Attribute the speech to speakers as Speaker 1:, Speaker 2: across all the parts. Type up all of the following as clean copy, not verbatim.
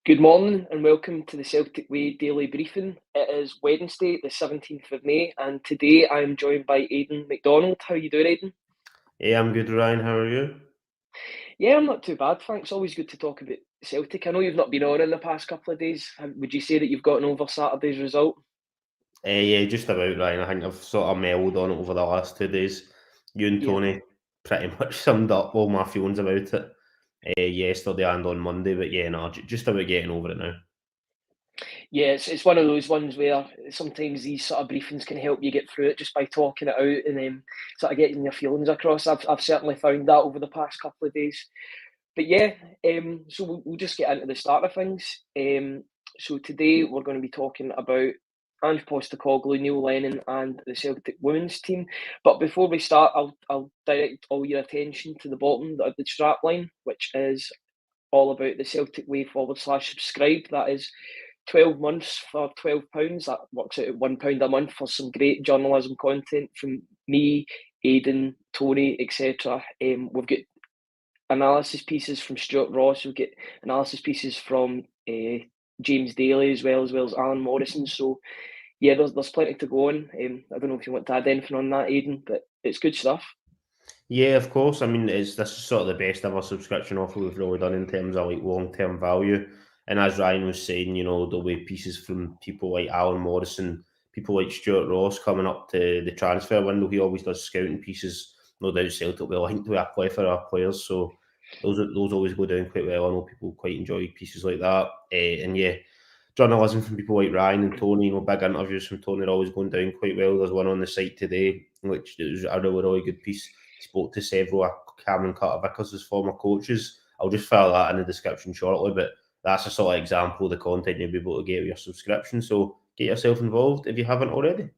Speaker 1: Good morning and welcome to the Celtic Way Daily Briefing. It is Wednesday, the 17th of May, and today I am joined by Aidan Macdonald. How are you doing, Aidan?
Speaker 2: Hey, I'm good, Ryan. How are you?
Speaker 1: Yeah, I'm not too bad, thanks. Always good to talk about Celtic. I know you've not been on in the past couple of days. Would you say that you've gotten over Saturday's result?
Speaker 2: Yeah, just about, Ryan. I think I've sort of mellowed on it over the last 2 days. You and
Speaker 1: Yeah.
Speaker 2: Tony pretty much summed up all my feelings about it yesterday and on Monday, but yeah, no, just about getting over it now.
Speaker 1: Yeah, it's one of those ones where sometimes these sort of briefings can help you get through it just by talking it out and then sort of getting your feelings across. I've certainly found that over the past couple of days. But yeah, so we'll just get into the start of things. So today we're going to be talking about Ange Postecoglou, Neil Lennon, and the Celtic women's team. But before we start, I'll direct all your attention to the bottom of the strap line, which is all about the Celtic Way /subscribe. That is 12 months for £12. That works out at £1 a month for some great journalism content from me, Aidan, Tony, etc. We've got analysis pieces from Stuart Ross. We've got analysis pieces from James Daly as well as Alan Morrison. So yeah, there's plenty to go on. I don't know if you want to add anything on that, Aidan, but it's good stuff.
Speaker 2: Yeah, of course. I mean, this is sort of the best ever subscription offer we've really done in terms of like long-term value. And as Ryan was saying, there'll be pieces from people like Alan Morrison, people like Stuart Ross coming up to the transfer window. He always does scouting pieces. No doubt Celtic will link to a plethora of players, so those always go down quite well. I know people quite enjoy pieces like that. And yeah, journalism from people like Ryan and Tony, big interviews from Tony are always going down quite well. There's one on the site today, which is a really good piece. Spoke to several of Cameron Carter-Vickers' former coaches. I'll just file that in the description shortly, but that's a sort of example of the content you'll be able to get with your subscription. So get yourself involved if you haven't already.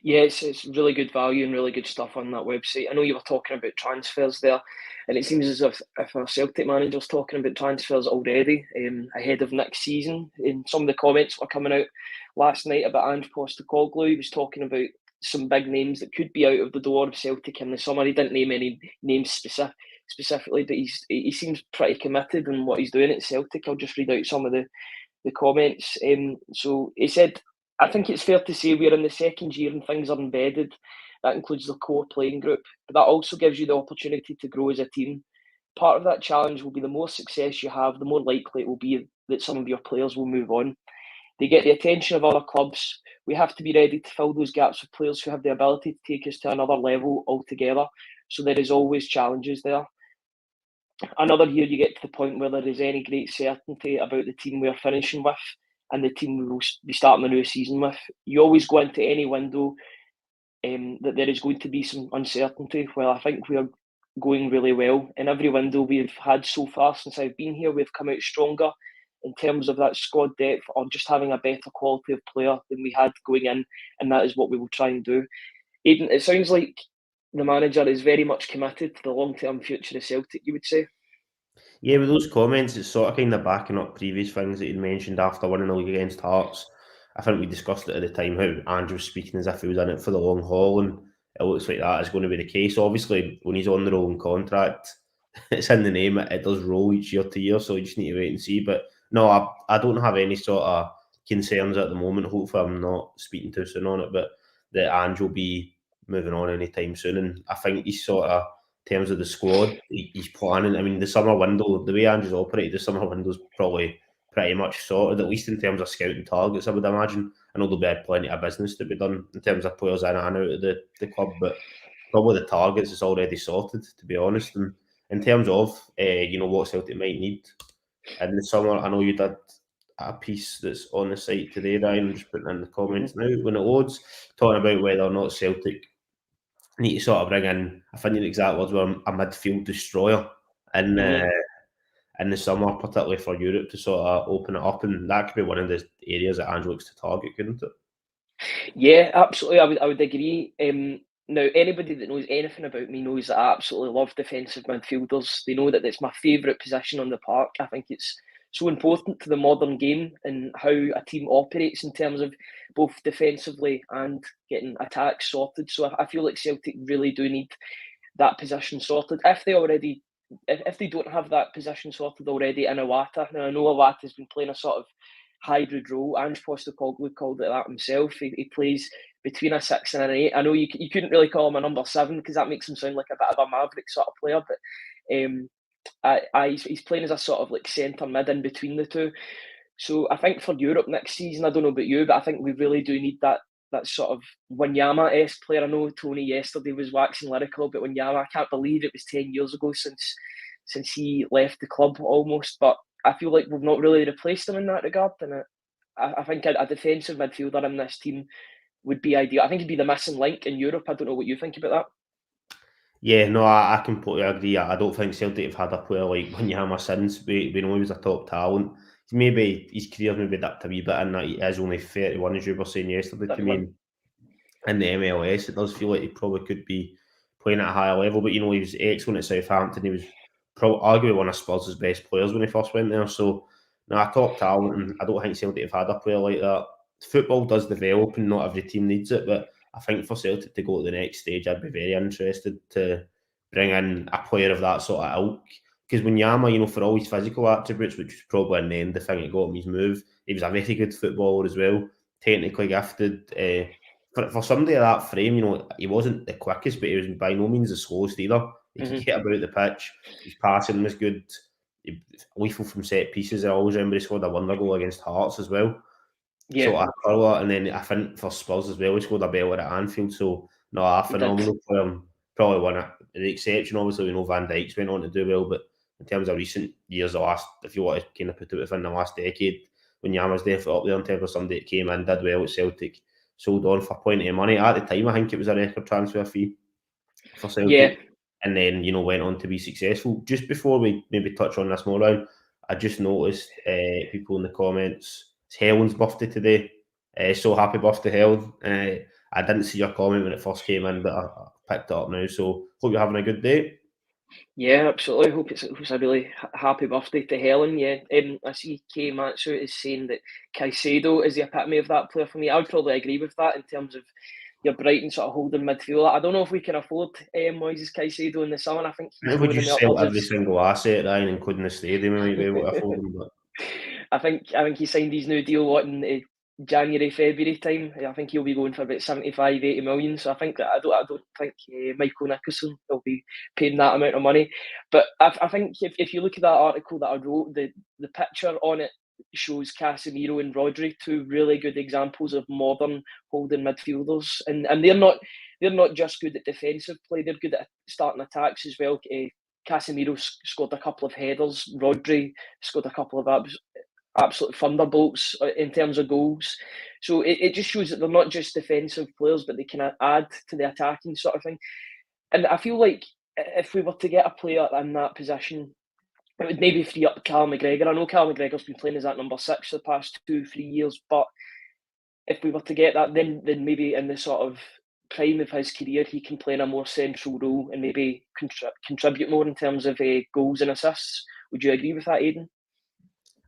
Speaker 1: Yeah, it's really good value and really good stuff on that website. I know you were talking about transfers there, and it seems as if our Celtic manager's talking about transfers already ahead of next season. In some of the comments were coming out last night about Ange Postecoglou. He was talking about some big names that could be out of the door of Celtic in the summer. He didn't name any names specifically, but he seems pretty committed in what he's doing at Celtic. I'll just read out some of the comments. So he said, I think it's fair to say we're in the second year and things are embedded. That includes the core playing group, but that also gives you the opportunity to grow as a team. Part of that challenge will be the more success you have, the more likely it will be that some of your players will move on. They get the attention of other clubs. We have to be ready to fill those gaps with players who have the ability to take us to another level altogether. So there is always challenges there. Another year you get to the point where there is any great certainty about the team we're finishing with and the team we will be starting the new season with. You always go into any window that there is going to be some uncertainty. Well, I think we are going really well. In every window we've had so far since I've been here, we've come out stronger in terms of that squad depth or just having a better quality of player than we had going in, and that is what we will try and do. Aidan, it sounds like the manager is very much committed to the long-term future of Celtic, you would say?
Speaker 2: Yeah, with those comments, it's sort of kind of backing up previous things that you'd mentioned after winning the league against Hearts. I think we discussed it at the time how Andrew was speaking as if he was in it for the long haul, and it looks like that is going to be the case. Obviously, when he's on the rolling contract, it's in the name, it does roll each year to year, so you just need to wait and see. But no, I don't have any sort of concerns at the moment. Hopefully, I'm not speaking too soon on it, but that Ange will be moving on anytime soon. And I think he's sort of, in terms of the squad, he's planning. I mean, the summer window, the way Ange's operated, the summer window's probably pretty much sorted, at least in terms of scouting targets, I would imagine. I know there'll be plenty of business to be done in terms of players in and out of the club, but probably the targets is already sorted, to be honest. And in terms of what Celtic might need in the summer, I know you did a piece that's on the site today, Ryan. I'm just putting in the comments now when it loads, talking about whether or not Celtic need to sort of bring in, I think the exact words were a midfield destroyer in
Speaker 1: Mm-hmm.
Speaker 2: in the summer, particularly for Europe, to sort of open it up, and that could be one of the areas that Ange looks to target, couldn't it?
Speaker 1: Yeah, absolutely. I would agree. Now, anybody that knows anything about me knows that I absolutely love defensive midfielders. They know that it's my favourite position on the park. I think it's so important to the modern game and how a team operates in terms of both defensively and getting attacks sorted. So I feel like Celtic really do need that position sorted. If they already if they don't have that position sorted already in Iwata, now I know Iwata's been playing a sort of hybrid role. Ange Postecoglou called it that himself. He plays between a 6 and an 8. I know you couldn't really call him a number 7 because that makes him sound like a bit of a maverick sort of player, but he's playing as a sort of like centre mid in between the two. So I think for Europe next season, I don't know about you, but I think we really do need that sort of Wanyama-esque player. I know Tony yesterday was waxing lyrical about Wanyama. I can't believe it was 10 years ago since he left the club almost, but I feel like we've not really replaced him in that regard. And I think a defensive midfielder in this team would be ideal. I think he'd be the missing link in Europe. I don't know what you think about that.
Speaker 2: Yeah, no, I completely agree. I don't think Celtic have had a player like Wanyama since. We know he was a top talent. Maybe his career's maybe dipped a wee bit in that he is only 31, as you were saying yesterday to me. In the MLS, it does feel like he probably could be playing at a higher level. But, he was excellent at Southampton. He was probably arguably one of Spurs' best players when he first went there. So, no, a top talent, and I don't think Celtic have had a player like that. Football does develop, and not every team needs it. But I think for Celtic to go to the next stage, I'd be very interested to bring in a player of that sort of ilk. Because Wanyama, for all his physical attributes, which was probably in the end the thing that got him his move, he was a very good footballer as well, technically gifted. For somebody of that frame, he wasn't the quickest, but he was by no means the slowest either. He could get about the pitch. His passing was good. Lethal from set pieces. I always remember he scored a wonder goal against Hearts as well.
Speaker 1: Yeah.
Speaker 2: So a curler, and then I think for Spurs as well, he scored a belter at Anfield. So no, a phenomenal player. Probably one of the exception. Obviously, we know Van Dijk's went on to do well, but in terms of recent years, if you want to kind of put it within the last decade, when Yama's definitely up there in terms of somebody that came in, did well at Celtic, sold on for plenty of money. At the time, I think it was a record transfer fee for Celtic.
Speaker 1: Yeah.
Speaker 2: And then, went on to be successful. Just before we maybe touch on this more round, I just noticed people in the comments, it's Helen's birthday today. So happy birthday, Helen. I didn't see your comment when it first came in, but I picked it up now. So hope you're having a good day.
Speaker 1: Yeah, absolutely. Hope it's a really happy birthday to Helen. Yeah, I see Kay Matsu is saying that Caicedo is the epitome of that player for me. I would probably agree with that in terms of your Brighton sort of holding midfielder. I don't know if we can afford Moises Caicedo in the summer. I think he's
Speaker 2: would you sell every single asset, Ryan, including the stadium, and be able to afford him? But
Speaker 1: I think he signed his new deal in January, February time. I think he'll be going for about 75, 80 million. So I think that I don't think Michael Nicholson will be paying that amount of money. But I think if you look at that article that I wrote, the picture on it shows Casemiro and Rodri, two really good examples of modern holding midfielders, and they're not just good at defensive play; they're good at starting attacks as well. Casemiro scored a couple of headers. Rodri scored a couple of absolute thunderbolts in terms of goals. So it just shows that they're not just defensive players, but they can add to the attacking sort of thing. And I feel like if we were to get a player in that position, it would maybe free up Cal McGregor. I know Cal McGregor's been playing as that number 6 for the past 2-3 years, but if we were to get that, then maybe in the sort of prime of his career, he can play in a more central role and maybe contribute more in terms of goals and assists. Would you agree with that, Aidan?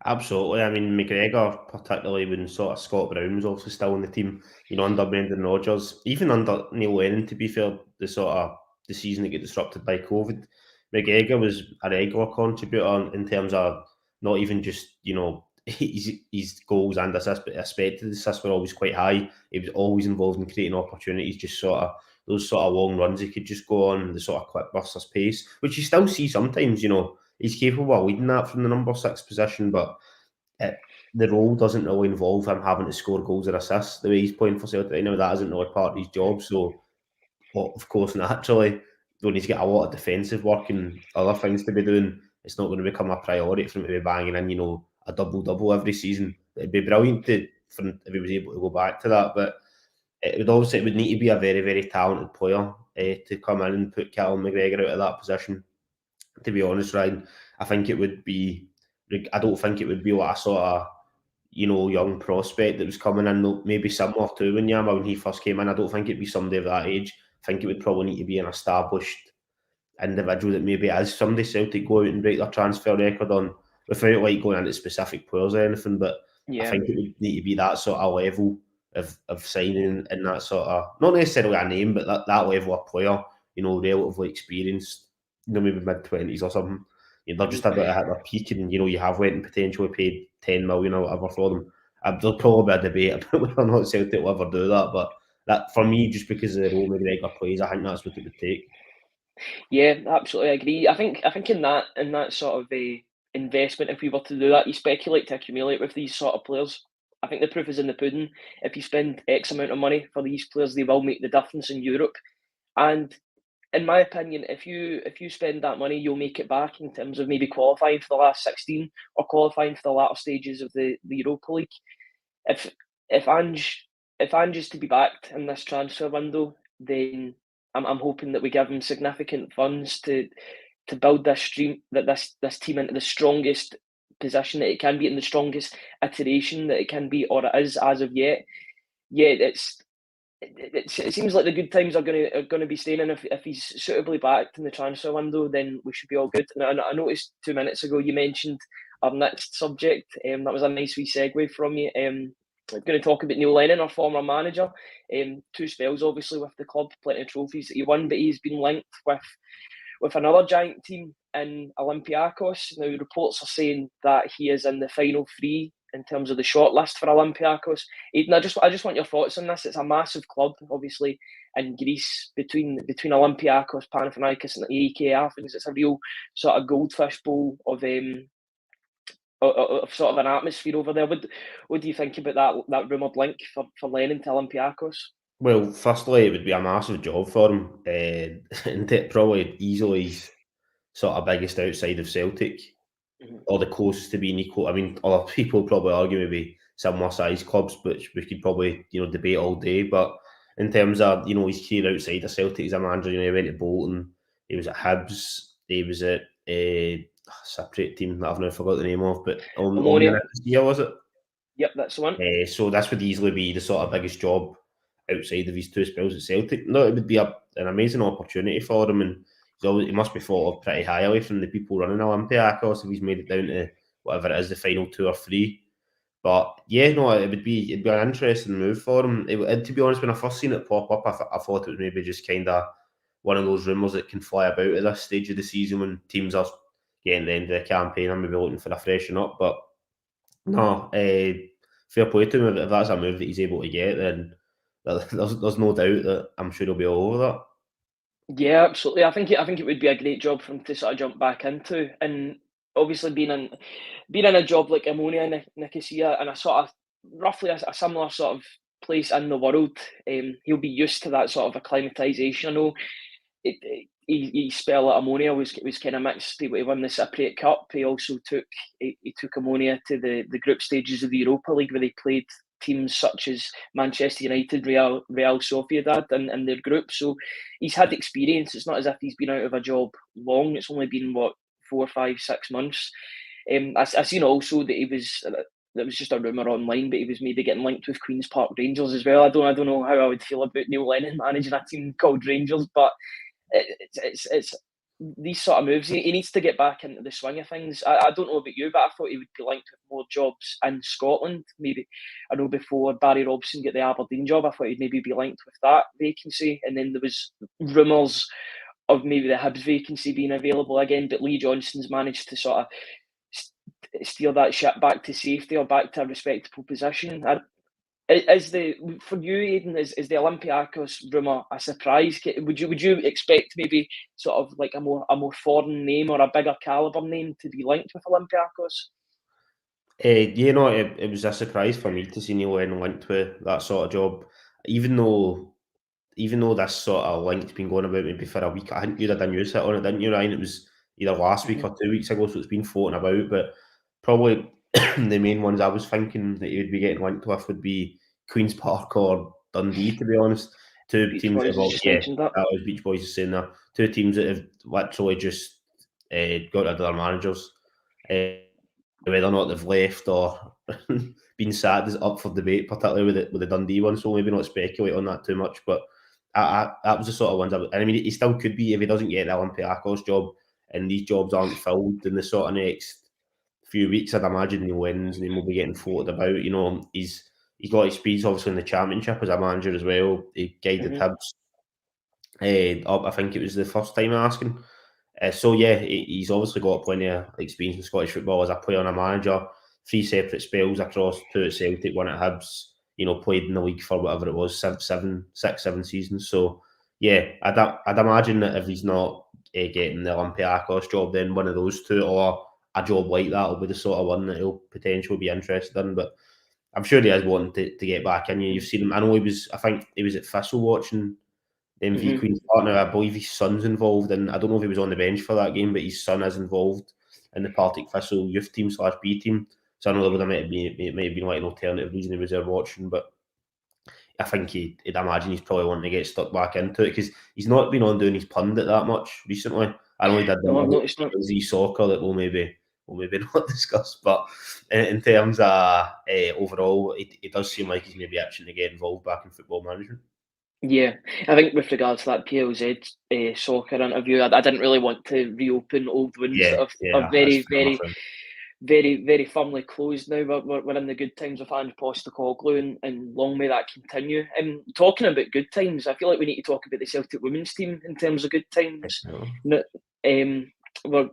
Speaker 2: Absolutely. I mean, McGregor, particularly when sort of Scott Brown was also still in the team, under Brendan Rodgers, even under Neil Lennon, to be fair, the season that got disrupted by COVID, McGregor was a regular contributor in terms of not even just, his goals and assists, but expected assists were always quite high. He was always involved in creating opportunities, just those sort of long runs he could just go on, the sort of quick bursts of pace, which you still see sometimes, He's capable of leading that from the number 6 position, but the role doesn't really involve him having to score goals or assists the way he's playing for Celtic right now. That isn't really part of his job. So, of course, naturally, when he's got a lot of defensive work and other things to be doing, it's not going to become a priority for him to be banging in, a double-double every season. It'd be brilliant if he was able to go back to that, but it would need to be a very, very talented player to come in and put Callum McGregor out of that position. To be honest, Ryan, I think it would be. I don't think it would be like a sort of, young prospect that was coming in, maybe similar to Wanyama when he first came in. I don't think it'd be somebody of that age. I think it would probably need to be an established individual that maybe as somebody Celtic go out and break their transfer record on, without going into specific players or anything. But I think it would need to be that sort of level of signing in that sort of, not necessarily a name, but that level of player, relatively experienced. maybe mid-20s or something. They're just about to hit their peak, and you have went and potentially paid 10 million or whatever for them. There'll probably be a debate about whether or not Celtic will ever do that, but that for me, just because of the role McGregor plays, I think that's what it would take.
Speaker 1: Yeah, absolutely agree. I think in that sort of investment, if we were to do that, you speculate to accumulate with these sort of players. I think the proof is in the pudding. If you spend X amount of money for these players, they will make the difference in Europe. And in my opinion, if you spend that money, you'll make it back in terms of maybe qualifying for the last 16 or qualifying for the latter stages of the Europa League. If Ange is to be backed in this transfer window, then I'm hoping that we give him significant funds to build this team into the strongest position that it can be, in the strongest iteration that it can be, or it is as of yet. Yeah, it seems like the good times are going to be staying, and if he's suitably backed in the transfer window, then we should be all good. And I noticed 2 minutes ago you mentioned our next subject. That was a nice wee segue from you. I'm going to talk about Neil Lennon, our former manager. 2 spells, obviously, with the club, plenty of trophies that he won, but he's been linked with another giant team in Olympiacos. Now, reports are saying that he is in the final 3 in terms of the shortlist for Olympiacos. Aidan, I just want your thoughts on this. It's a massive club, obviously, in Greece, between Olympiacos, Panathinaikos, and the AEK Athens. It's a real sort of goldfish bowl of sort of an atmosphere over there. What do you think about that rumoured link for Lennon to Olympiacos?
Speaker 2: Well, firstly, it would be a massive job for him, and probably easily his sort of biggest outside of Celtic, or the closest to being equal. I mean, other people probably argue maybe similar size clubs, which we could probably debate all day. But in terms of his career outside of Celtic as a manager, he went to Bolton, he was at Hibs, he was at a separate team that I've now forgot the name of, but
Speaker 1: Omonia.
Speaker 2: Was it?
Speaker 1: Yep, that's the one.
Speaker 2: So this would easily be the sort of biggest job outside of his 2 spells at Celtic. No, it would be an amazing opportunity for him, and he must be thought of pretty highly from the people running Olympiacos if he's made it down to whatever it is, the final 2 or 3. But yeah, no, it'd be an interesting move for him. To be honest, when I first seen it pop up, I thought it was maybe just kind of one of those rumours that can fly about at this stage of the season when teams are getting the end of the campaign and maybe looking for a freshen up. But no, fair play to him. If that's a move that he's able to get, then there's no doubt that I'm sure he'll be all over that.
Speaker 1: Yeah, absolutely. I think it would be a great job for him to sort of jump back into, and obviously being in a job like Omonia, Nicosia, and a sort of roughly a similar sort of place in the world, he'll be used to that sort of acclimatisation. I know his spell at Omonia was kind of mixed. He won the Cypriot Cup. He also took Omonia to the group stages of the Europa League, where they played teams such as Manchester United, Real Sociedad in their group. So he's had experience. It's not as if he's been out of a job long. It's only been 4, 5, 6 months. I seen also that there was just a rumour online, but he was maybe getting linked with Queen's Park Rangers as well. I don't know how I would feel about Neil Lennon managing a team called Rangers, but it's these sort of moves. He needs to get back into the swing of things. I don't know about you, but I thought he would be linked with more jobs in Scotland. Maybe, I know before Barry Robson got the Aberdeen job, I thought he'd maybe be linked with that vacancy. And then there was rumours of maybe the Hibs vacancy being available again, but Lee Johnston's managed to sort of steer that ship back to safety or back to a respectable position. For you, Aidan, is the Olympiacos rumour a surprise? Would you expect maybe sort of like a more foreign name or a bigger calibre name to be linked with Olympiacos?
Speaker 2: It was a surprise for me to see Neil Lennon linked with that sort of job, even though this sort of link's been going about maybe for a week. I think you did a news hit on it, didn't you, Ryan? It was either last week or 2 weeks ago, so it's been floating about. But probably the main ones I was thinking that he would be getting linked with would be Queen's Park or Dundee, to be honest. Two
Speaker 1: Beach
Speaker 2: teams
Speaker 1: Boys
Speaker 2: that
Speaker 1: just mentioned that.
Speaker 2: That was Beach Boys saying that. 2 teams that have literally just got rid of their managers. Whether or not they've left or been sacked is up for debate, particularly with the Dundee one. So maybe not speculate on that too much. But that was the sort of ones. I mean, he still could be if he doesn't get the Olympiacos job, and these jobs aren't filled in the sort of next few weeks. I'd imagine he wins and he will be getting floated about. He's got experience obviously in the Championship as a manager as well. He guided Hibs up. I think it was the first time asking. So yeah, he's obviously got plenty of experience in Scottish football as a player and a manager. 3 separate spells across, 2 at Celtic, 1 at Hibs. Played in the league for whatever it was, 7 seasons. So yeah, I'd imagine that if he's not getting the Olympiacos job, then one of those two or a job like that will be the sort of one that he'll potentially be interested in. But I'm sure he is wanting to get back in. You've seen him. I know I think he was at Thistle watching the MV Queen's partner. I believe his son's involved, and I don't know if he was on the bench for that game, but his son is involved in the Partick Thistle youth team / B team. So I know there might have been like an alternative reason he was there watching, but I think he'd imagine he's probably wanting to get stuck back into it because he's not been on doing his pundit that much recently. I know he did
Speaker 1: No, I've
Speaker 2: the
Speaker 1: noticed that.
Speaker 2: Z soccer that we'll maybe not discuss, but in terms of overall, it does seem like he's maybe itching to get involved back in football management.
Speaker 1: Yeah, I think with regards to that PLZ soccer interview, I didn't really want to reopen old wounds that are
Speaker 2: That's
Speaker 1: very,
Speaker 2: fair enough.
Speaker 1: very firmly closed now. We're in the good times with Ange Postecoglou, and long may that continue. Talking about good times, I feel like we need to talk about the Celtic women's team in terms of good times. We're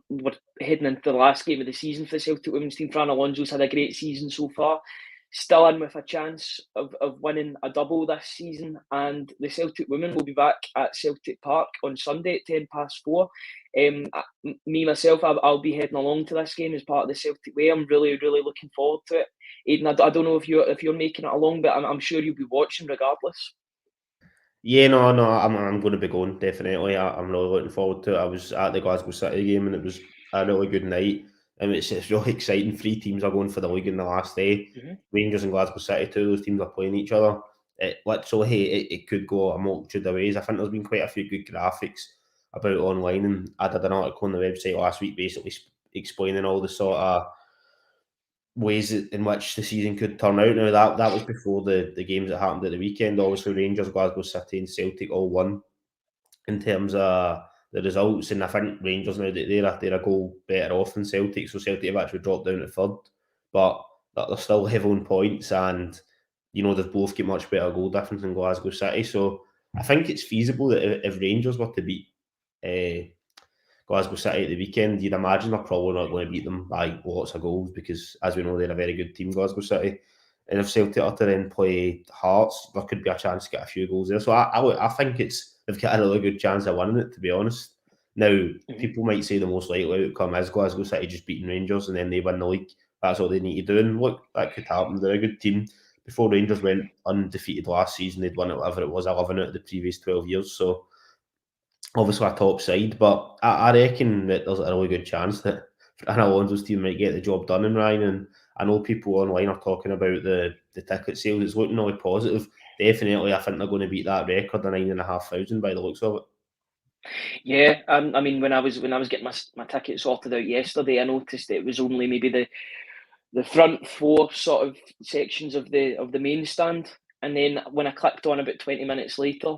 Speaker 1: heading into the last game of the season for the Celtic women's team. Fran Alonso's had a great season so far. Still in with a chance of winning a double this season, and the Celtic women will be back at Celtic Park on Sunday at 4:10. Myself, I'll be heading along to this game as part of the Celtic Way. I'm really looking forward to it. Aidan, I don't know if you're making it along, but I'm sure you'll be watching regardless.
Speaker 2: Yeah, no, I'm going to be going, definitely. I'm really looking forward to it. I was at the Glasgow City game and it was a really good night. And it's really exciting. 3 teams are going for the league in the last day. Rangers and Glasgow City, 2 of those teams are playing each other. It could go a multitude of ways. I think there's been quite a few good graphics about it online, and I did an article on the website last week basically explaining all the sort of ways in which the season could turn out. Now that was before the games that happened at the weekend. Obviously, Rangers, Glasgow City, and Celtic all won in terms of the results, and I think Rangers now that they're a goal better off than Celtic, so Celtic have actually dropped down to 3rd, but they're still heavy on points, and they've both got much better goal difference than Glasgow City. So I think it's feasible that if Rangers were to beat Glasgow City at the weekend, you'd imagine they're probably not going to beat them by lots of goals because, as we know, they're a very good team, Glasgow City. And if Celtic are to then play Hearts, there could be a chance to get a few goals there. So I think they've got a really good chance of winning it, to be honest. Now, people might say the most likely outcome is Glasgow City just beating Rangers and then they win the league. That's all they need to do. And look, that could happen. They're a good team. Before Rangers went undefeated last season, they'd won it, whatever it was, 11 out of the previous 12 years. So obviously a top side, but I reckon that there's a really good chance that Fran Alonso's team might get the job done in Ryan. And I know people online are talking about the ticket sales. It's looking really positive. Definitely, I think they're going to beat that record of 9,500 by the looks of it.
Speaker 1: Yeah, I mean, when I was getting my ticket sorted out yesterday, I noticed that it was only maybe the front 4 sort of sections of the main stand, and then when I clicked on about 20 minutes later,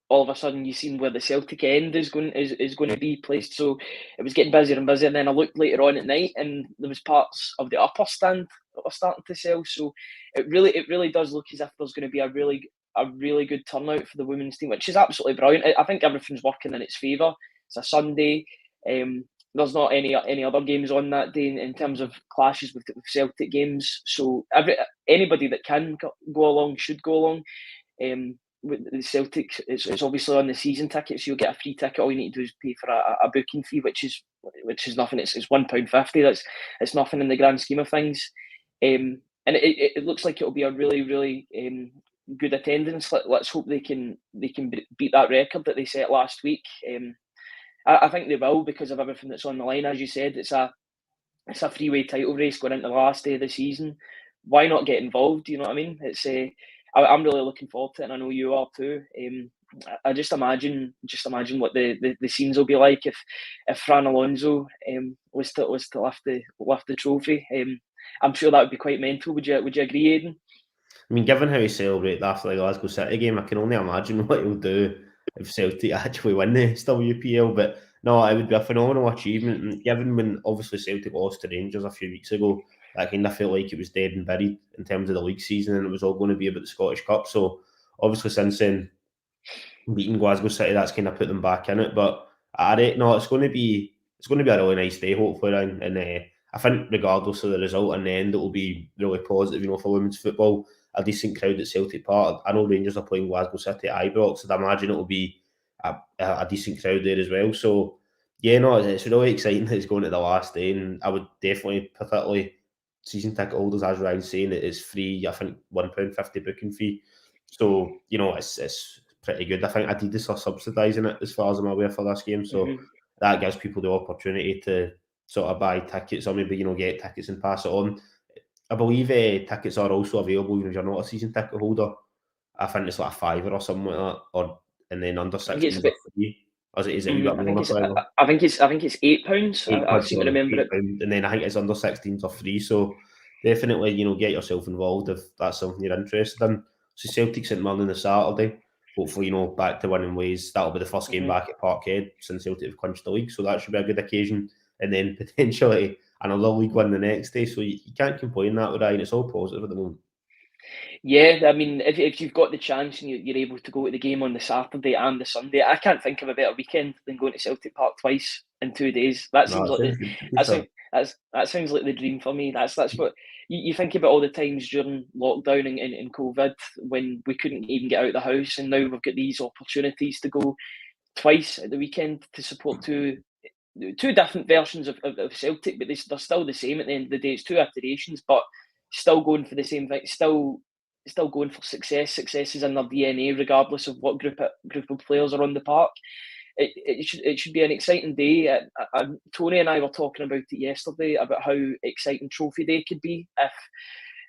Speaker 1: all of a sudden you seen where the Celtic end is going to be placed. So it was getting busier and busier. And then I looked later on at night, and there was parts of the upper stand that were starting to sell. So it really does look as if there's going to be a really good turnout for the women's team, which is absolutely brilliant. I think everything's working in its favour. It's a Sunday. There's not any other games on that day in terms of clashes with Celtic games. So anybody that can go along should go along. With the Celtic, it's obviously on the season ticket, so you'll get a free ticket. All you need to do is pay for a booking fee, which is nothing. It's £1.50. It's nothing in the grand scheme of things. And it looks like it'll be a really good attendance. Let's hope they can beat that record that they set last week. I think they will, because of everything that's on the line. As you said, it's a three-way title race going into the last day of the season. Why not get involved? You know what I mean? I'm really looking forward to it, and I know you are too. I just imagine what the scenes will be like if Fran Alonso was to lift the trophy. I'm sure that would be quite mental. Would you agree, Aidan?
Speaker 2: I mean, given how he celebrated after the Glasgow City game, I can only imagine what he'll do if Celtic actually win the WPL. But no, it would be a phenomenal achievement. And given when obviously Celtic lost to Rangers a few weeks ago, I kind of felt like it was dead and buried in terms of the league season, and it was all going to be about the Scottish Cup. So obviously since then, beating Glasgow City, that's kind of put them back in it. But it's going to be it's going to be a really nice day, hopefully, and I think regardless of the result in the end, it will be really positive, for women's football. A decent crowd at Celtic Park. I know Rangers are playing Glasgow City at Ibrox, so I'd imagine it will be a decent crowd there as well. So, yeah, no, it's really exciting that it's going to the last day, and I would definitely, particularly season ticket holders, as Ryan's saying, it's free. I think £1.50 booking fee. So, it's pretty good. I think Adidas are subsidising it as far as I'm aware for this game. So that gives people the opportunity to sort of buy tickets or maybe, get tickets and pass it on. I believe tickets are also available even if you're not a season ticket holder. I think it's like a fiver or something like that, and then under
Speaker 1: I think it's
Speaker 2: 16s
Speaker 1: a
Speaker 2: are
Speaker 1: bit.
Speaker 2: free. Or is it a wee bit
Speaker 1: I
Speaker 2: more
Speaker 1: think
Speaker 2: than a
Speaker 1: it's.
Speaker 2: fiver?
Speaker 1: I think it's £8. I
Speaker 2: £8,
Speaker 1: seem to remember it.
Speaker 2: £8, and then I think it's under 16s are free. So definitely, get yourself involved if that's something you're interested in. So Celtic St Mirren on the Saturday. Hopefully, back to winning ways. That'll be the first game back at Parkhead since Celtic have clinched the league. So that should be a good occasion. And then potentially another league win the next day. So you can't complain that with Ryan. It's all positive at the moment.
Speaker 1: Yeah, I mean, if you've got the chance and you're able to go to the game on the Saturday and the Sunday, I can't think of a better weekend than going to Celtic Park twice in 2 days. That
Speaker 2: No,
Speaker 1: seems
Speaker 2: it
Speaker 1: like
Speaker 2: sounds good to be fair.
Speaker 1: that sounds like the dream for me. That's what you think about all the times during lockdown and COVID when we couldn't even get out of the house, and now we've got these opportunities to go twice at the weekend to support two different versions of Celtic, but they're still the same at the end of the day. It's two iterations, but still going for the same thing. Still going for success. Success is in their DNA, regardless of what group of players are on the park. It should be an exciting day. Tony and I were talking about it yesterday about how exciting Trophy Day could be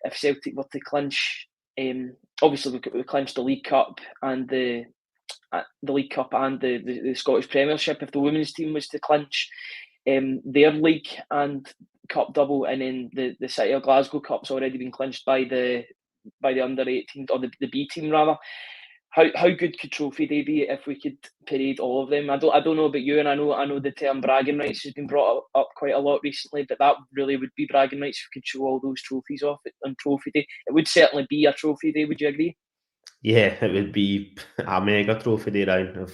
Speaker 1: if Celtic were to clinch. Obviously, we clinched the League Cup and the League Cup and the Scottish Premiership. If the women's team was to clinch their league and cup double, and then the City of Glasgow Cup's already been clinched by the under 18 or the B team rather. How good could Trophy Day be if we could parade all of them? I don't know about you, and I know the term bragging rights has been brought up quite a lot recently, but that really would be bragging rights if we could show all those trophies off on Trophy Day. It would certainly be a Trophy Day. Would you agree?
Speaker 2: Yeah, it would be a mega trophy day round.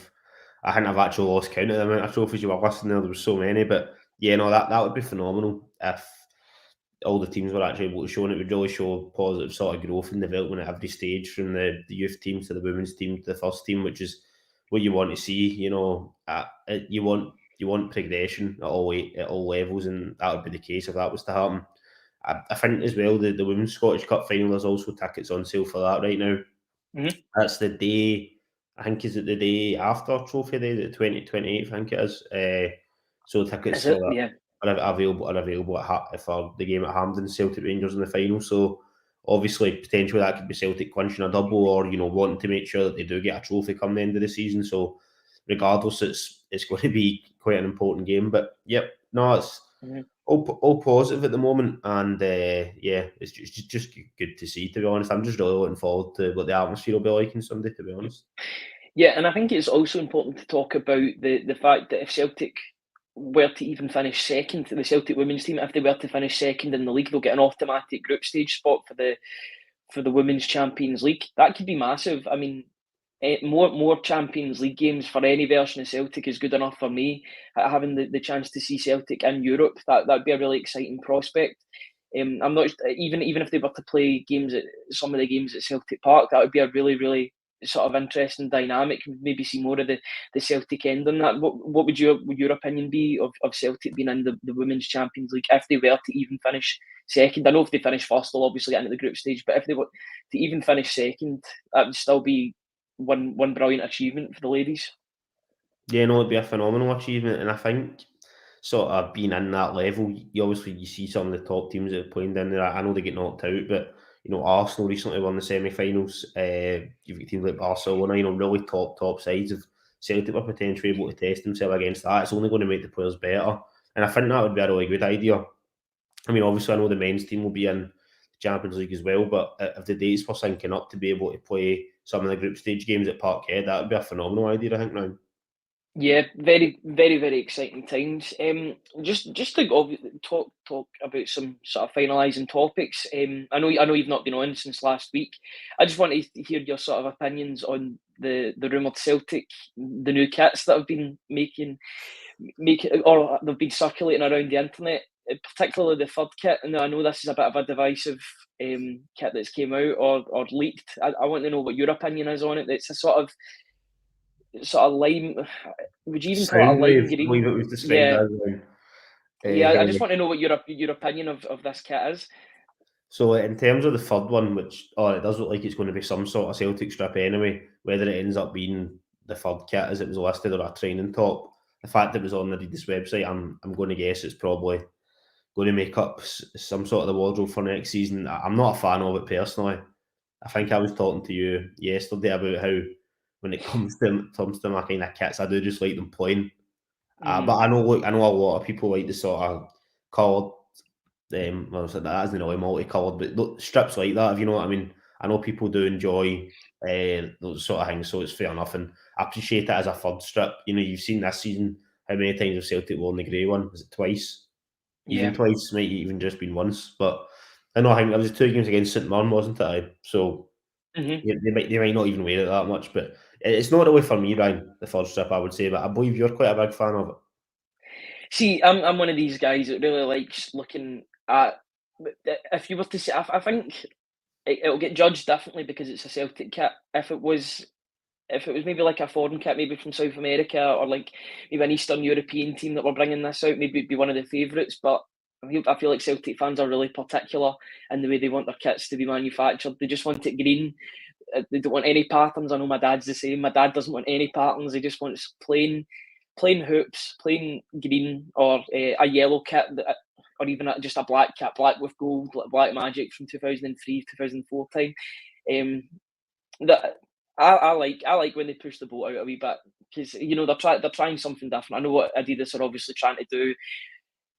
Speaker 2: I think I've actually lost count of the amount of trophies you were listing there. There was so many, but yeah, no, that would be phenomenal if all the teams were actually able to show, and it would really show positive sort of growth and development at every stage, from the youth team to the women's team to the first team, which is what you want to see. You want progression at all levels, and that would be the case if that was to happen. I think as well the women's Scottish Cup final, there's also tickets on sale for that right now.
Speaker 1: Mm-hmm.
Speaker 2: That's the day. I think is it the day after Trophy Day, the 2028. I think it is. So tickets
Speaker 1: Is
Speaker 2: for
Speaker 1: it?
Speaker 2: that
Speaker 1: Yeah.
Speaker 2: are available for the game at Hampden, Celtic Rangers in the final. So obviously potentially that could be Celtic clinching a double, or wanting to make sure that they do get a trophy come the end of the season. So regardless, it's going to be quite an important game. But yep, no, it's all positive at the moment, and yeah, it's just good to see. To be honest, I'm just really looking forward to what the atmosphere will be like on Sunday. To be honest.
Speaker 1: Yeah, and I think it's also important to talk about the fact that if Celtic were to even finish second, the Celtic women's team, if they were to finish second in the league, they'll get an automatic group stage spot for the Women's Champions League. That could be massive. I mean, more Champions League games for any version of Celtic is good enough for me. Having the chance to see Celtic in Europe, that'd be a really exciting prospect. I'm not even if they were to play some of the games at Celtic Park, that would be a really sort of interesting dynamic. Maybe see more of the Celtic end on that. What would your opinion be of Celtic being in the Women's Champions League if they were to even finish second? I know if they finish first, they'll obviously get into the group stage, but if they were to even finish second, that would still be one brilliant achievement for the ladies.
Speaker 2: Yeah, no, it'd be a phenomenal achievement, and I think sort of being in that level, you see some of the top teams that are playing down there. I know they get knocked out, but Arsenal recently won the semi-finals. You've got teams like Barcelona, really top sides of Celtic were potentially able to test themselves against that. It's only going to make the players better, and I think that would be a really good idea. I mean, obviously, I know the men's team will be in the Champions League as well, but if the dates were syncing up to be able to play some of the group stage games at Parkhead, that would be a phenomenal idea, I think, now.
Speaker 1: Yeah, very exciting times. Just to talk about some sort of finalising topics. I know you've not been on since last week. I just wanted to hear your sort of opinions on the rumoured Celtic, the new kits that have been make it, or they've been circulating around the internet, particularly the third kit. And I know this is a bit of a divisive kit that's came out or leaked. I want to know what your opinion is on it. It's a sort of lime. Would you even call it a lime green?
Speaker 2: I believe it was described
Speaker 1: Yeah,
Speaker 2: as.
Speaker 1: I just want to know what your opinion of this kit is.
Speaker 2: So in terms of the third one, which it does look like it's going to be some sort of Celtic strip anyway, whether it ends up being the third kit as it was listed or a training top, the fact that it was on the Adidas website, I'm going to guess it's probably going to make up some sort of the wardrobe for next season. I'm not a fan of it personally. I think I was talking to you yesterday about how when it comes to my kind of kits, I do just like them plain. But I know a lot of people like the sort of coloured. That isn't really multicoloured, but strips like that, if you know what I mean. I know people do enjoy those sort of things, so it's fair enough, and I appreciate it as a third strip. You know, you've seen this season how many times have Celtic worn the grey one? Was it twice? Even twice, might even just been once. But I know I think there was 2 games against St Mirren, wasn't it? So they might not even wear it that much, but it's not really for me, Ryan, the third strip, I would say. But I believe you're quite a big fan of it.
Speaker 1: See, I'm one of these guys that really likes looking at. If you were to say, I think it'll get judged differently because it's a Celtic kit. If it was maybe like a foreign kit, maybe from South America or like maybe an Eastern European team that were bringing this out, maybe it'd be one of the favourites. But I feel like Celtic fans are really particular in the way they want their kits to be manufactured. They just want it green. They don't want any patterns. I know my dad's the same. My dad doesn't want any patterns. He just wants plain hoops, plain green, or a yellow kit, or even just a black kit, black with gold, like Black Magic from 2003, 2004 time. That I like when they push the boat out a wee bit because they're trying something different. I know what Adidas are obviously trying to do,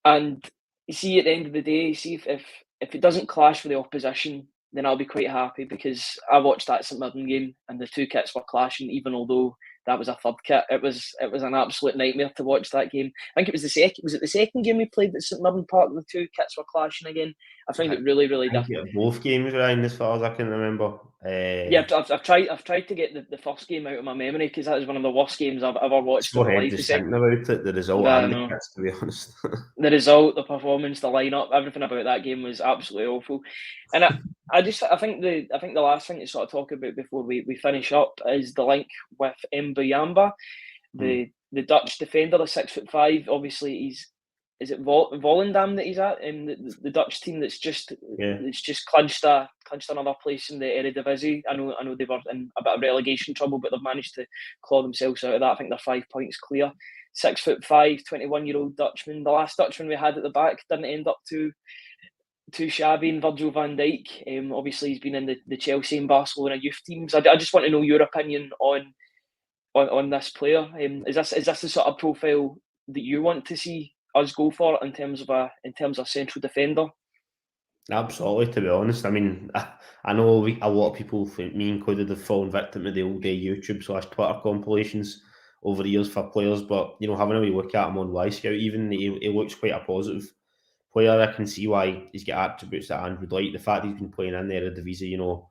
Speaker 1: and see at the end of the day, see if it doesn't clash with the opposition, then I'll be quite happy because I watched that St Mirren game and the two kits were clashing, even although that was a third kit. It was an absolute nightmare to watch that game. I think it was the second. Was it the second game we played at St Mirren Park? The two kits were clashing again. I found it really, really difficult.
Speaker 2: Both games, Ryan, as far as I can remember.
Speaker 1: Yeah, I've tried to get the first game out of my memory because that was one of the worst games I've ever watched in my life.
Speaker 2: Just thinking about it, the result and the kits, to be honest.
Speaker 1: The result, the performance, the lineup, everything about that game was absolutely awful. And I think the last thing to sort of talk about before we finish up is the link with Mbuyamba, the Dutch defender, the 6'5". Obviously, is it Volendam that he's at, and the Dutch team that's just clinched another place in the Eredivisie. I know they were in a bit of relegation trouble, but they've managed to claw themselves out of that. I think they're 5 points clear. 6'5", 21-year-old Dutchman. The last Dutchman we had at the back didn't end up too shabby in Virgil van Dijk. Obviously, he's been in the Chelsea and Barcelona youth teams. I just want to know your opinion on this player. Is this the sort of profile that you want to see us go for in terms of central defender?
Speaker 2: Absolutely, to be honest. I mean, I know a lot of people, me included, have fallen victim to the old YouTube/Twitter compilations over the years for players, but having a wee look at him on Y-Scout, even he looks quite a positive player. I can see why he's got attributes that Ange would like. The fact he's been playing in the Eredivisie,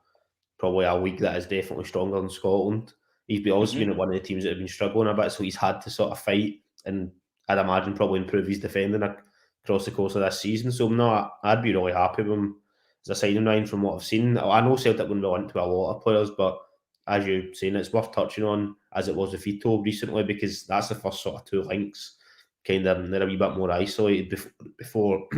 Speaker 2: probably a league that is definitely stronger than Scotland. He's also been at one of the teams that have been struggling a bit, so he's had to sort of fight, and I'd imagine probably improve his defending across the course of this season. So no, I'd be really happy with him as a signing line from what I've seen. I know Celtic wouldn't be linked to a lot of players, but as you're saying, it's worth touching on, as it was with Vito recently, because that's the first sort of 2 links. Kind of, they're a wee bit more isolated before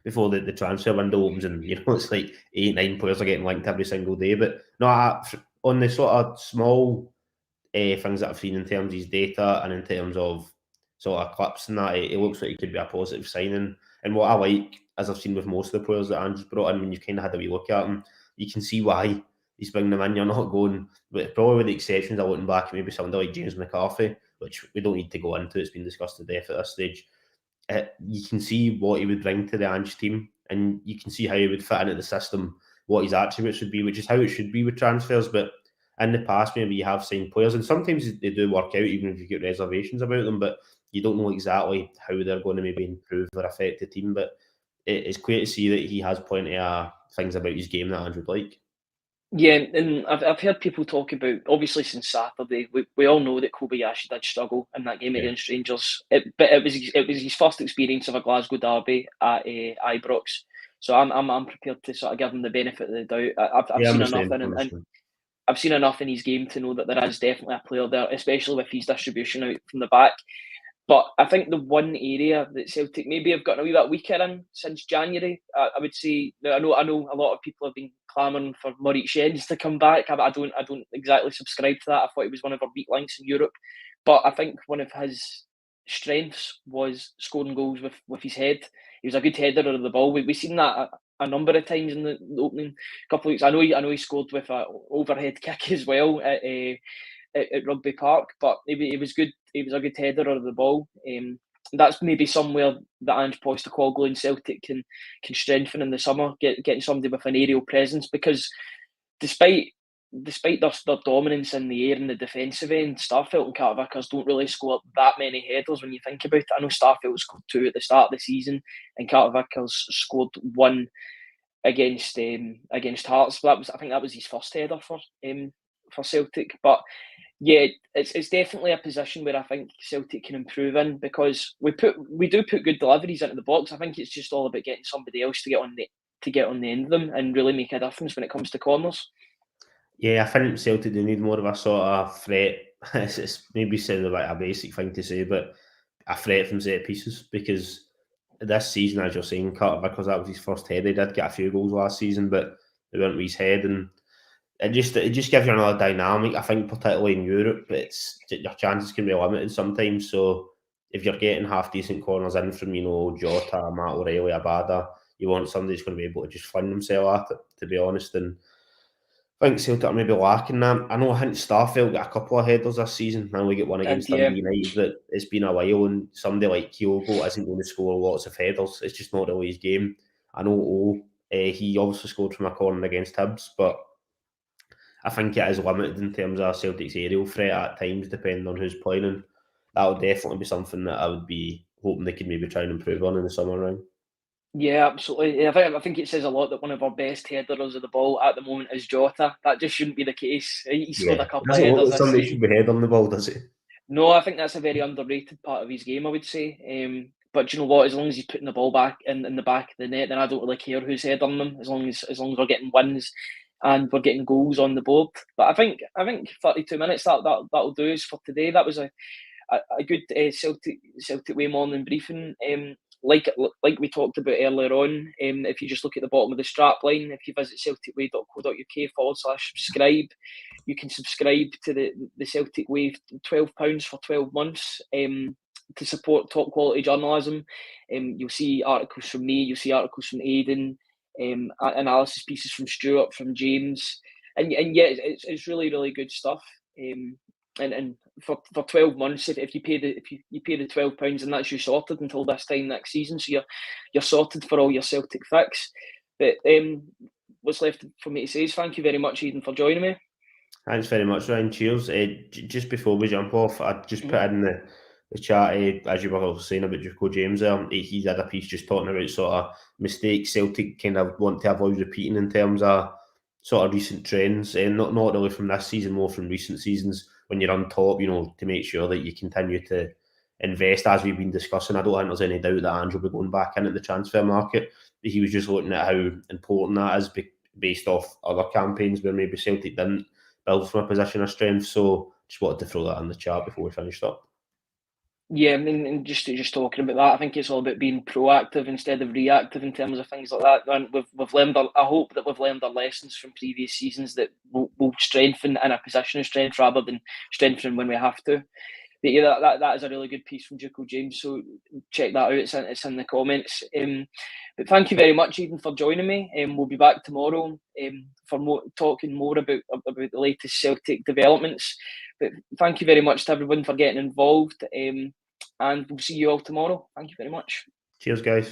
Speaker 2: the transfer window opens, and it's like 8-9 players are getting linked every single day. But no, on the sort of small things that I've seen in terms of his data and in terms of sort of clips and that, it looks like it could be a positive signing. And what I like, as I've seen with most of the players that Ange's brought in, when you've kind of had a wee look at them, you can see why he's bringing them in. You're not going, but probably with the exceptions of looking back at maybe somebody like James McCarthy, which we don't need to go into. It's been discussed to death at this stage. You can see what he would bring to the Ange team, and you can see how he would fit into the system, what his attributes would be, which is how it should be with transfers. But in the past, maybe you have signed players, and sometimes they do work out, even if you get reservations about them, but you don't know exactly how they're going to maybe improve or affect the team. But it's clear to see that he has plenty of things about his game that Ange would like.
Speaker 1: Yeah, and I've heard people talk about, obviously since Saturday, we all know that Kobayashi did struggle in that game
Speaker 2: Yeah,
Speaker 1: against Rangers. But it was his first experience of a Glasgow derby at Ibrox, so I'm prepared to sort of give him the benefit of the doubt. I've
Speaker 2: yeah, I'm
Speaker 1: seen
Speaker 2: the
Speaker 1: enough
Speaker 2: same.
Speaker 1: in
Speaker 2: I'm
Speaker 1: him,
Speaker 2: the
Speaker 1: and
Speaker 2: same.
Speaker 1: I've seen enough in his game to know that there is definitely a player there, especially with his distribution out from the back. But I think the one area that Celtic maybe have gotten a wee bit weaker in since January, I would say. Now, I know a lot of people have been clamouring for Maurice Jens to come back. I don't exactly subscribe to that. I thought he was one of our weak links in Europe, but I think one of his strengths was scoring goals with his head. He was a good header of the ball. We've seen that a number of times in the opening couple of weeks. I know he scored with an overhead kick as well at Rugby Park, but he was good. He was a good header of the ball. That's maybe somewhere that Ange Postecoglou and Celtic can strengthen in the summer, getting somebody with an aerial presence, because despite their dominance in the air and the defensive end, Starfelt and Carter-Vickers don't really score that many headers when you think about it. I know Starfelt scored 2 at the start of the season, and Carter-Vickers scored 1 against Hearts. But I think that was his first header for Celtic. But yeah, it's definitely a position where I think Celtic can improve in, because we do put good deliveries into the box. I think it's just all about getting somebody else to get on the end of them and really make a difference when it comes to corners.
Speaker 2: Yeah, I think Celtic they need more of a sort of threat. It's maybe sounding like a basic thing to say, but a threat from set pieces, because this season, as you're saying, Carter, because that was his first head, he did get a few goals last season, but they weren't with his head, and it just gives you another dynamic. I think particularly in Europe, it's your chances can be limited sometimes. So if you're getting half decent corners in from Jota, Matt O'Reilly, Abada, you want somebody who's going to be able to just fling themselves at it. To be honest, and I think Celtic are maybe lacking that. I think Starfelt got a couple of headers this season. Now we get one
Speaker 1: And
Speaker 2: against
Speaker 1: yeah,
Speaker 2: Dundee United, but it's been a while, and somebody like Kyogo isn't going to score lots of headers. It's just not really his game. I know he obviously scored from a corner against Hibs, but I think it is limited in terms of Celtic's aerial threat at times, depending on who's playing. And that would definitely be something that I would be hoping they could maybe try and improve on in the summer round.
Speaker 1: yeah, absolutely. Yeah, I think it says a lot that one of our best headers of the ball at the moment is Jota. That just shouldn't be the case. He scored
Speaker 2: Yeah,
Speaker 1: a
Speaker 2: it
Speaker 1: couple of
Speaker 2: doesn't look
Speaker 1: headers
Speaker 2: like
Speaker 1: this
Speaker 2: somebody
Speaker 1: season.
Speaker 2: should be head on the ball, does it?
Speaker 1: No, I think that's a very underrated part of his game, I would say. But you know what? As long as he's putting the ball back in the back of the net, then I don't really care who's heading them. As long as we're getting wins and we're getting goals on the board. But I think 32 minutes that'll do us for today. That was a good Celtic Way morning briefing. Like we talked about earlier on, if you just look at the bottom of the strap line, if you visit celticway.co.uk/subscribe, you can subscribe to the Celtic Way, £12 for 12 months, to support top quality journalism. You'll see articles from me, you'll see articles from Aidan, analysis pieces from Stuart, from James, and yeah, it's really really good stuff. And for 12 months, if you pay the £12, and that's you sorted until this time next season, so you're sorted for all your Celtic fix. But what's left for me to say is thank you very much, Eden, for joining me.
Speaker 2: Thanks very much, Ryan. Cheers. Just before we jump off, I just
Speaker 1: Mhm.
Speaker 2: put in the chat, as you were also saying about Joko James there, he had a piece just talking about sort of mistakes Celtic kind of want to avoid repeating in terms of sort of recent trends, and not really from this season, more from recent seasons when you're on top, to make sure that you continue to invest, as we've been discussing. I don't think there's any doubt that Ange will be going back into the transfer market, but he was just looking at how important that is based off other campaigns where maybe Celtic didn't build from a position of strength. So just wanted to throw that in the chat before we finished up.
Speaker 1: Yeah, I mean, and just talking about that, I think it's all about being proactive instead of reactive in terms of things like that. And we've learned. I hope that we've learned our lessons from previous seasons, that we'll strengthen in a position of strength rather than strengthening when we have to. But yeah, that is a really good piece from Joko James. So check that out. It's in the comments. But thank you very much, Eden, for joining me. We'll be back tomorrow for talking more about the latest Celtic developments. But thank you very much to everyone for getting involved. And we'll see you all tomorrow. Thank you very much.
Speaker 2: Cheers, guys.